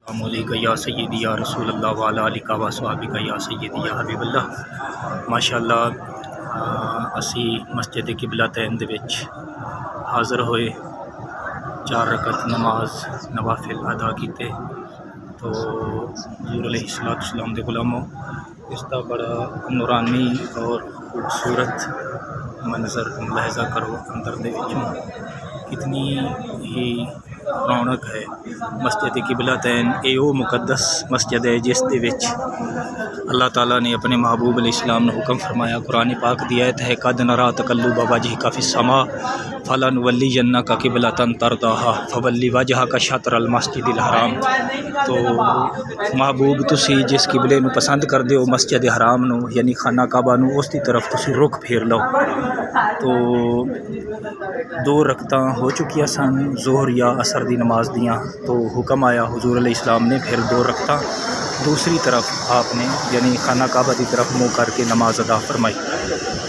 السلام علیکم یا سیدی یا رسول اللہ وعلی آلک و صحابک یا سیدی یا حبیب اللہ۔ ماشاءاللہ اسی مسجد قبلتین دے وچ حاضر ہوئے، 4 رکعت نماز نوافل ادا کیتے۔ تو حضور علیہ السلام دے غلاموں، اس کا بڑا نورانی اور خوبصورت منظر ملاحظہ کرو، اندر دے وچوں کتنی ہی رونق ہے۔ مسجد قبلتین اے او مقدس مسجد ہے جس دے وچ اللہ تعالیٰ نے اپنے محبوب علیہ السلام نے حکم فرمایا۔ قرآن پاک دی آیت ہے، قد نرا تقلب وجہک فی السماء فلنولینک قبلۃ ترضاھا فولی وجہک شطر المسجد الحرام۔ تو محبوب تسی جس قبلے نو پسند کردے ہو مسجد حرام نو یعنی خانہ کعبہ نو، اس دی طرف تسی رخ پھیر لو۔ تو 2 رکعتاں ہو چکیاں سن ظہر یا عصر دی نماز دیاں، تو حکم آیا حضور علیہ السلام نے پھر 2 رکعتاں دوسری طرف آپ نے یعنی خانہ کعبہ دی طرف منہ کر کے نماز ادا فرمائی۔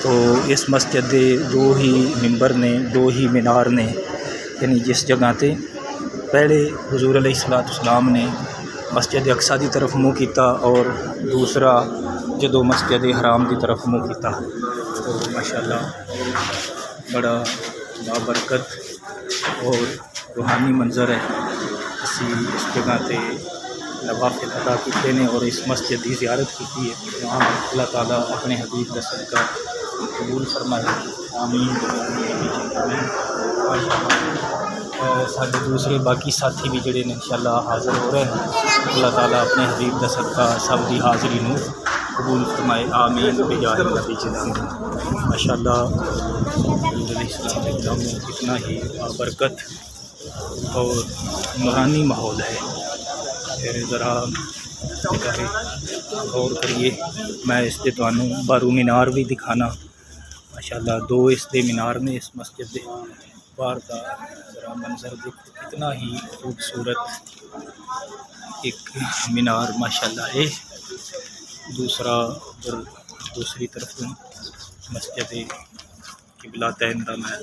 تو اس مسجد دے 2 ہی ممبر نے، 2 ہی مینار نے، یعنی جس جگہ تے پہلے حضور علیہ السلام نے مسجد اقصیٰ دی طرف منہ کیتا اور دوسرا جدو مسجد حرام دی طرف منہ کیتا۔ تو ماشاءاللہ بڑا بابرکت اور روحانی منظر ہے۔ اسی اس جگہ تے نوافل ادا کیتے نے اور اس مسجد کی زیارت کی ہے۔ وہاں اللہ تعالیٰ اپنے حبیب کا صدقہ قبول فرمائے، آمین۔ سارے دوسرے باقی ساتھی بھی جڑے نے انشاءاللہ حاضر ہو رہے ہیں، اللہ تعالیٰ اپنے حبیب کا صدقہ سب دی حاضری نو قبول فرمائے، آمین بجاہ نبی جلال۔ ماشاءاللہ کتنا ہی بابرکت اور نورانی ماحول ہے۔ پھر ذرا غور کریے، میں اس دے تانوں بارو مینار بھی دکھانا۔ ماشاءاللہ 2 اس دے مینار نے اس مسجد دے باہر کا ذرا منظر دیکھو، کتنا ہی خوبصورت ایک مینار ماشاءاللہ ہے۔ دوسرا دوسری طرف مسجد قبلتین دا میں